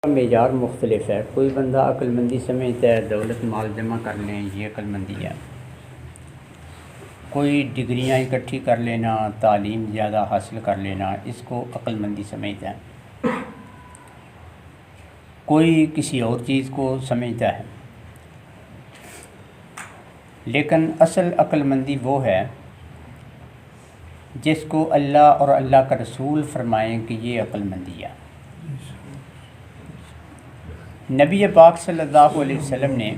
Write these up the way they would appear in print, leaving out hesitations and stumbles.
کا معیار مختلف ہے۔ کوئی بندہ عقلمندی سمجھتا ہے دولت مال جمع کر لیں یہ عقلمندی ہے، کوئی ڈگریاں اکٹھی کر لینا، تعلیم زیادہ حاصل کر لینا اس کو عقلمندی سمجھتا ہے، کوئی کسی اور چیز کو سمجھتا ہے۔ لیکن اصل عقلمندی وہ ہے جس کو اللہ اور اللہ کا رسول فرمائیں کہ یہ عقلمندی ہے۔ نبی پاک صلی اللہ علیہ وسلم نے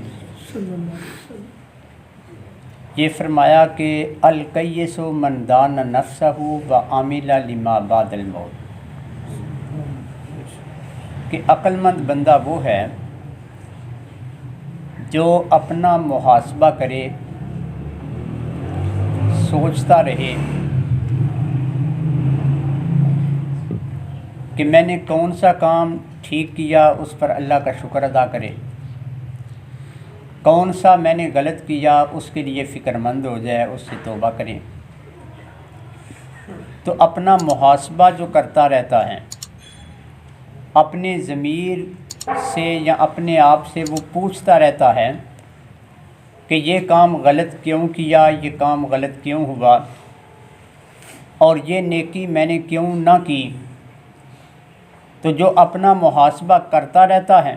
یہ فرمایا کہ القیس من دان نفسہ و عامل لما بعد الموت، کہ عقل مند بندہ وہ ہے جو اپنا محاسبہ کرے، سوچتا رہے کہ میں نے کون سا کام ٹھیک کیا اس پر اللہ کا شکر ادا کرے، کون سا میں نے غلط کیا اس کے لیے فکر مند ہو جائے، اس سے توبہ کریں۔ تو اپنا محاسبہ جو کرتا رہتا ہے، اپنے ضمیر سے یا اپنے آپ سے وہ پوچھتا رہتا ہے کہ یہ کام غلط کیوں کیا، یہ کام غلط کیوں ہوا، اور یہ نیکی میں نے کیوں نہ کی۔ تو جو اپنا محاسبہ کرتا رہتا ہے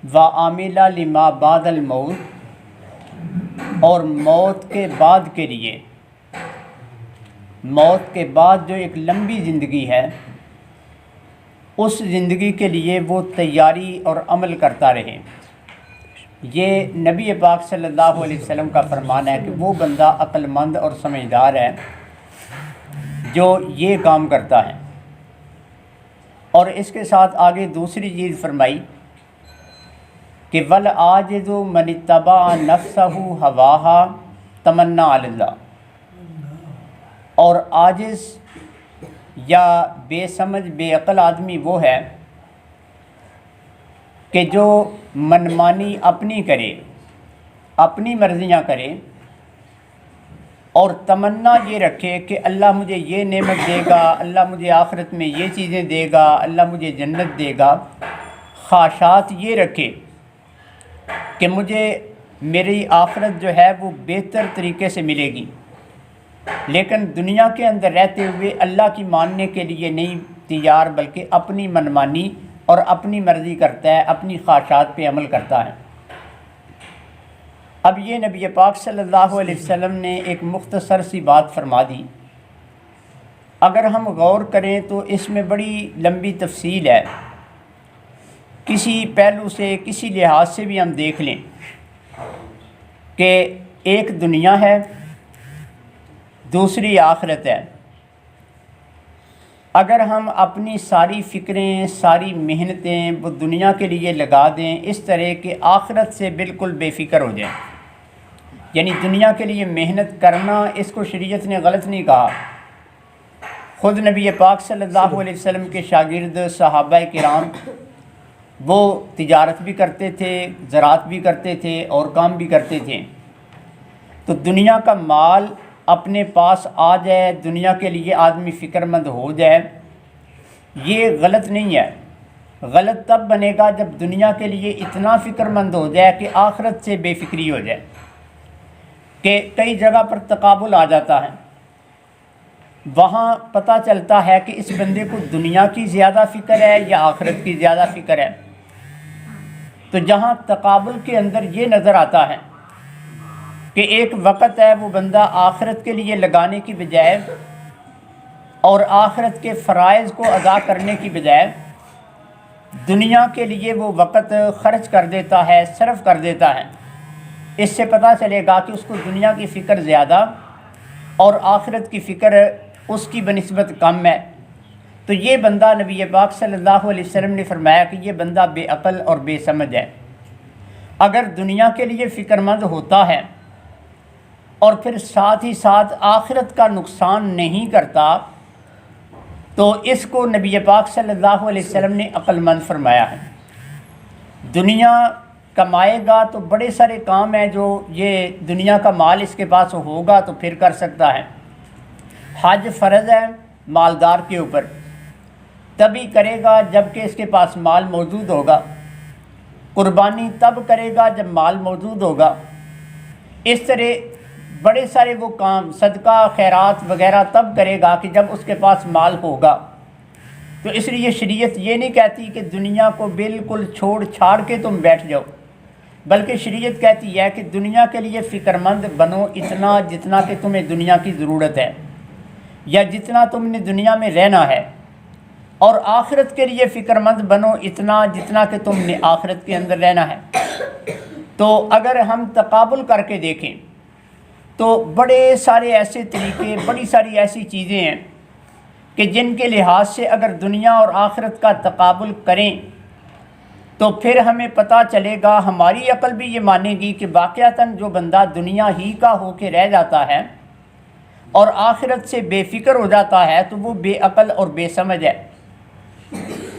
وَعَمِلَ لِمَا بَعْدَ الْمَوْتِ، اور موت کے بعد کے لیے، موت کے بعد جو ایک لمبی زندگی ہے اس زندگی کے لیے وہ تیاری اور عمل کرتا رہے، یہ نبی پاک صلی اللہ علیہ وسلم کا فرمان ہے کہ وہ بندہ عقل مند اور سمجھدار ہے جو یہ کام کرتا ہے۔ اور اس کے ساتھ آگے دوسری چیز فرمائی کہ وَالْعَاجِزُ مَنِ اتَّبَعَ نَفْسَهُ هَوَاهَا تَمَنَّى عَلَى اللَّهِ، اور عاجز یا بے سمجھ بے عقل آدمی وہ ہے کہ جو منمانی اپنی کرے، اپنی مرضیاں کرے، اور تمنا یہ رکھے کہ اللہ مجھے یہ نعمت دے گا، اللہ مجھے آخرت میں یہ چیزیں دے گا، اللہ مجھے جنت دے گا، خواہشات یہ رکھے کہ مجھے میری آخرت جو ہے وہ بہتر طریقے سے ملے گی، لیکن دنیا کے اندر رہتے ہوئے اللہ کی ماننے کے لیے نہیں تیار، بلکہ اپنی منمانی اور اپنی مرضی کرتا ہے، اپنی خواہشات پہ عمل کرتا ہے۔ اب یہ نبی پاک صلی اللہ علیہ وسلم نے ایک مختصر سی بات فرما دی، اگر ہم غور کریں تو اس میں بڑی لمبی تفصیل ہے، کسی پہلو سے کسی لحاظ سے بھی ہم دیکھ لیں کہ ایک دنیا ہے، دوسری آخرت ہے۔ اگر ہم اپنی ساری فکریں، ساری محنتیں وہ دنیا کے لیے لگا دیں اس طرح کہ آخرت سے بالکل بے فکر ہو جائیں، یعنی دنیا کے لیے محنت کرنا اس کو شریعت نے غلط نہیں کہا۔ خود نبی پاک صلی اللہ علیہ وسلم کے شاگرد صحابہ کرام وہ تجارت بھی کرتے تھے، زراعت بھی کرتے تھے اور کام بھی کرتے تھے، تو دنیا کا مال اپنے پاس آ جائے، دنیا کے لیے آدمی فکر مند ہو جائے، یہ غلط نہیں ہے۔ غلط تب بنے گا جب دنیا کے لیے اتنا فکر مند ہو جائے کہ آخرت سے بے فکری ہو جائے، کہ کئی جگہ پر تقابل آ جاتا ہے، وہاں پتہ چلتا ہے کہ اس بندے کو دنیا کی زیادہ فکر ہے یا آخرت کی زیادہ فکر ہے۔ تو جہاں تقابل کے اندر یہ نظر آتا ہے کہ ایک وقت ہے وہ بندہ آخرت کے لیے لگانے کی بجائے اور آخرت کے فرائض کو ادا کرنے کی بجائے دنیا کے لیے وہ وقت خرچ کر دیتا ہے، صرف کر دیتا ہے، اس سے پتہ چلے گا کہ اس کو دنیا کی فکر زیادہ اور آخرت کی فکر اس کی بنسبت کم ہے۔ تو یہ بندہ نبی پاک صلی اللہ علیہ وسلم نے فرمایا کہ یہ بندہ بے عقل اور بے سمجھ ہے۔ اگر دنیا کے لیے فکر مند ہوتا ہے اور پھر ساتھ ہی ساتھ آخرت کا نقصان نہیں کرتا تو اس کو نبی پاک صلی اللہ علیہ وسلم نے عقل مند فرمایا ہے۔ دنیا کمائے گا تو بڑے سارے کام ہیں جو یہ دنیا کا مال اس کے پاس ہوگا تو پھر کر سکتا ہے۔ حج فرض ہے مالدار کے اوپر، تبھی کرے گا جب کہ اس کے پاس مال موجود ہوگا، قربانی تب کرے گا جب مال موجود ہوگا۔ اس طرح بڑے سارے وہ کام صدقہ خیرات وغیرہ تب کرے گا کہ جب اس کے پاس مال ہوگا۔ تو اس لیے شریعت یہ نہیں کہتی کہ دنیا کو بالکل چھوڑ چھاڑ کے تم بیٹھ جاؤ، بلکہ شریعت کہتی ہے کہ دنیا کے لیے فکر مند بنو اتنا جتنا کہ تمہیں دنیا کی ضرورت ہے یا جتنا تم نے دنیا میں رہنا ہے، اور آخرت کے لیے فکر مند بنو اتنا جتنا کہ تم نے آخرت کے اندر رہنا ہے۔ تو اگر ہم تقابل کر کے دیکھیں تو بڑے سارے ایسے طریقے، بڑی ساری ایسی چیزیں ہیں کہ جن کے لحاظ سے اگر دنیا اور آخرت کا تقابل کریں تو پھر ہمیں پتہ چلے گا، ہماری عقل بھی یہ مانے گی کہ واقعتاً جو بندہ دنیا ہی کا ہو کے رہ جاتا ہے اور آخرت سے بے فکر ہو جاتا ہے تو وہ بے عقل اور بے سمجھ ہے۔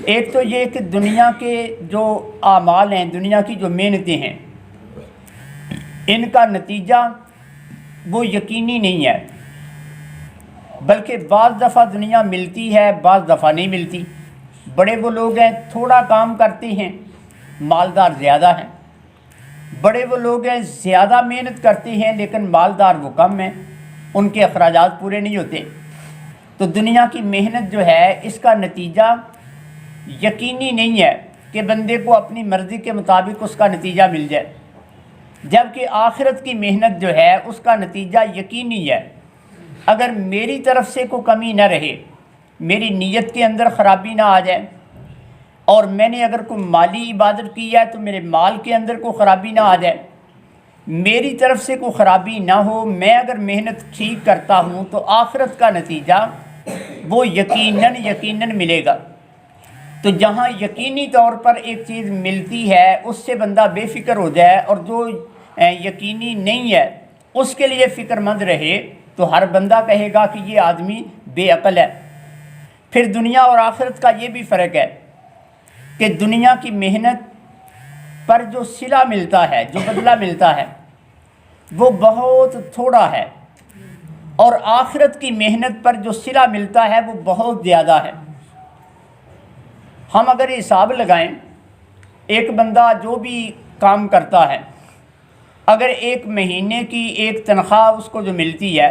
ایک تو یہ کہ دنیا کے جو اعمال ہیں، دنیا کی جو محنتیں ہیں، ان کا نتیجہ وہ یقینی نہیں ہے، بلکہ بعض دفعہ دنیا ملتی ہے، بعض دفعہ نہیں ملتی۔ بڑے وہ لوگ ہیں تھوڑا کام کرتے ہیں، مالدار زیادہ ہیں، بڑے وہ لوگ ہیں زیادہ محنت کرتے ہیں لیکن مالدار وہ کم ہیں، ان کے اخراجات پورے نہیں ہوتے۔ تو دنیا کی محنت جو ہے اس کا نتیجہ یقینی نہیں ہے کہ بندے کو اپنی مرضی کے مطابق اس کا نتیجہ مل جائے، جبکہ آخرت کی محنت جو ہے اس کا نتیجہ یقینی ہے۔ اگر میری طرف سے کوئی کمی نہ رہے، میری نیت کے اندر خرابی نہ آ جائے، اور میں نے اگر کوئی مالی عبادت کی ہے تو میرے مال کے اندر کوئی خرابی نہ آ جائے، میری طرف سے کوئی خرابی نہ ہو، میں اگر محنت ٹھیک کرتا ہوں تو آخرت کا نتیجہ وہ یقیناً ملے گا۔ تو جہاں یقینی طور پر ایک چیز ملتی ہے اس سے بندہ بے فکر ہو جائے، اور جو یقینی نہیں ہے اس کے لیے فکر مند رہے، تو ہر بندہ کہے گا کہ یہ آدمی بے عقل ہے۔ پھر دنیا اور آخرت کا یہ بھی فرق ہے کہ دنیا کی محنت پر جو صلہ ملتا ہے، جو بدلہ ملتا ہے، وہ بہت تھوڑا ہے، اور آخرت کی محنت پر جو صلہ ملتا ہے وہ بہت زیادہ ہے۔ ہم اگر حساب لگائیں، ایک بندہ جو بھی کام کرتا ہے، اگر ایک مہینے کی ایک تنخواہ اس کو جو ملتی ہے،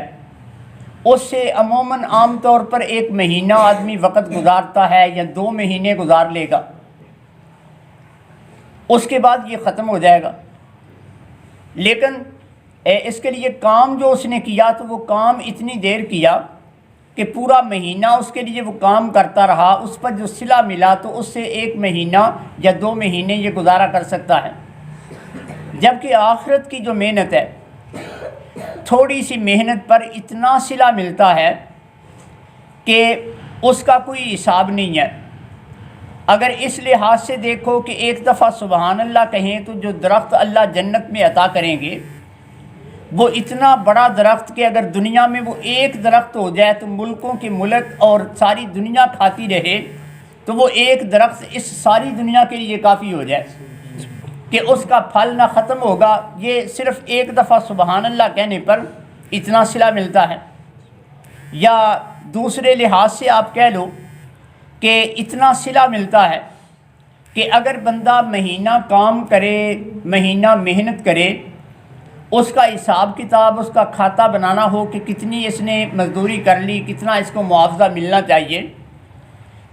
اس سے عموماً عام طور پر ایک مہینہ آدمی وقت گزارتا ہے یا 2 مہینے گزار لے گا، اس کے بعد یہ ختم ہو جائے گا۔ لیکن اس کے لیے کام جو اس نے کیا تو وہ کام اتنی دیر کیا کہ پورا مہینہ اس کے لیے وہ کام کرتا رہا، اس پر جو صلہ ملا تو اس سے 1 مہینہ یا 2 مہینے یہ گزارا کر سکتا ہے۔ جبکہ آخرت کی جو محنت ہے، تھوڑی سی محنت پر اتنا صلہ ملتا ہے کہ اس کا کوئی حساب نہیں ہے۔ اگر اس لحاظ سے دیکھو کہ ایک دفعہ سبحان اللہ کہیں تو جو درخت اللہ جنت میں عطا کریں گے وہ اتنا بڑا درخت کہ اگر دنیا میں وہ ایک درخت ہو جائے تو ملکوں کے ملک اور ساری دنیا کھاتی رہے تو وہ ایک درخت اس ساری دنیا کے لیے کافی ہو جائے کہ اس کا پھل نہ ختم ہوگا۔ یہ صرف ایک دفعہ سبحان اللہ کہنے پر اتنا صلہ ملتا ہے۔ یا دوسرے لحاظ سے آپ کہہ لو کہ اتنا صلہ ملتا ہے کہ اگر بندہ مہینہ کام کرے، مہینہ محنت کرے، اس کا حساب کتاب، اس کا کھاتہ بنانا ہو کہ کتنی اس نے مزدوری کر لی، کتنا اس کو معاوضہ ملنا چاہیے،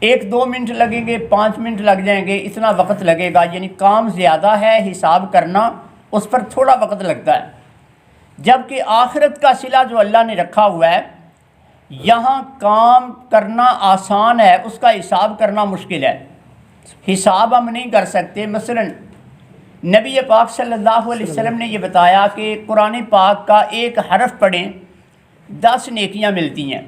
1-2 منٹ لگیں گے، 5 منٹ لگ جائیں گے، اتنا وقت لگے گا، یعنی کام زیادہ ہے، حساب کرنا اس پر تھوڑا وقت لگتا ہے۔ جبکہ آخرت کا صلہ جو اللہ نے رکھا ہوا ہے، یہاں کام کرنا آسان ہے، اس کا حساب کرنا مشکل ہے، حساب ہم نہیں کر سکتے۔ مثلا نبی پاک صلی اللہ علیہ وسلم نے یہ بتایا کہ قرآن پاک کا ایک حرف پڑھیں 10 نیکیاں ملتی ہیں،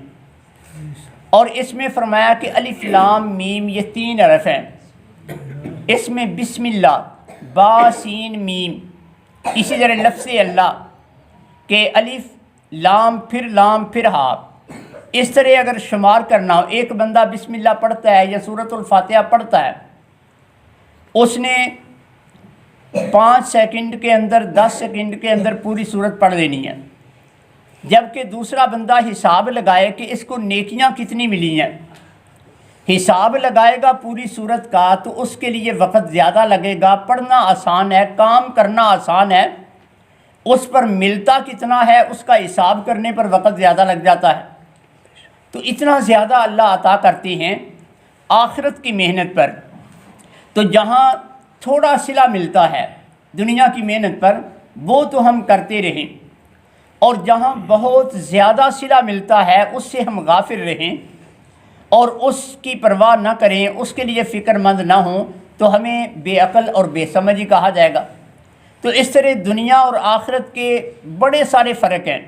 اور اس میں فرمایا کہ الف لام میم یہ 3 حرف ہیں، اس میں بسم اللہ، با سین میم، اسی طرح لفظ اللہ کہ الف لام پھر ہا، اس طرح اگر شمار کرنا ہو، ایک بندہ بسم اللہ پڑھتا ہے یا سورۃ الفاتحہ پڑھتا ہے، اس نے 5 سیکنڈ کے اندر، 10 سیکنڈ کے اندر پوری سورت پڑھ لینی ہے۔ جبکہ دوسرا بندہ حساب لگائے کہ اس کو نیکیاں کتنی ملی ہیں، حساب لگائے گا پوری صورت کا تو اس کے لیے وقت زیادہ لگے گا، پڑھنا آسان ہے، کام کرنا آسان ہے، اس پر ملتا کتنا ہے اس کا حساب کرنے پر وقت زیادہ لگ جاتا ہے۔ تو اتنا زیادہ اللہ عطا کرتے ہیں آخرت کی محنت پر۔ تو جہاں تھوڑا صلہ ملتا ہے دنیا کی محنت پر وہ تو ہم کرتے رہیں، اور جہاں بہت زیادہ صلہ ملتا ہے اس سے ہم غافل رہیں اور اس کی پرواہ نہ کریں، اس کے لیے فکر مند نہ ہوں، تو ہمیں بے عقل اور بے سمجھ ہی کہا جائے گا۔ تو اس طرح دنیا اور آخرت کے بڑے سارے فرق ہیں،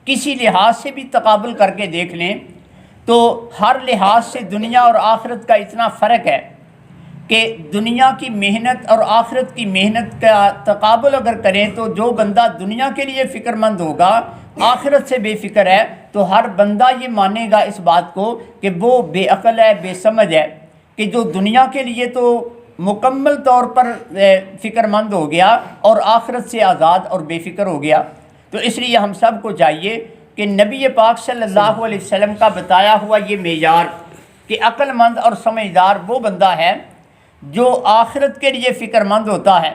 کسی لحاظ سے بھی تقابل کر کے دیکھ لیں تو ہر لحاظ سے دنیا اور آخرت کا اتنا فرق ہے کہ دنیا کی محنت اور آخرت کی محنت کا تقابل اگر کریں تو جو بندہ دنیا کے لیے فکر مند ہوگا، آخرت سے بے فکر ہے، تو ہر بندہ یہ مانے گا اس بات کو کہ وہ بے عقل ہے، بے سمجھ ہے، کہ جو دنیا کے لیے تو مکمل طور پر فکر مند ہو گیا اور آخرت سے آزاد اور بے فکر ہو گیا۔ تو اس لیے ہم سب کو چاہیے کہ نبی پاک صلی اللہ علیہ وسلم کا بتایا ہوا یہ معیار کہ عقل مند اور سمجھدار وہ بندہ ہے جو آخرت کے لیے فکر مند ہوتا ہے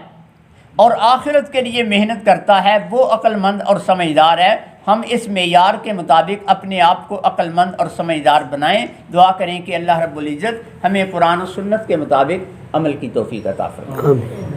اور آخرت کے لیے محنت کرتا ہے، وہ عقل مند اور سمجھدار ہے۔ ہم اس معیار کے مطابق اپنے آپ کو عقل مند اور سمجھدار بنائیں۔ دعا کریں کہ اللہ رب العزت ہمیں قرآن و سنت کے مطابق عمل کی توفیق عطا فرمائے۔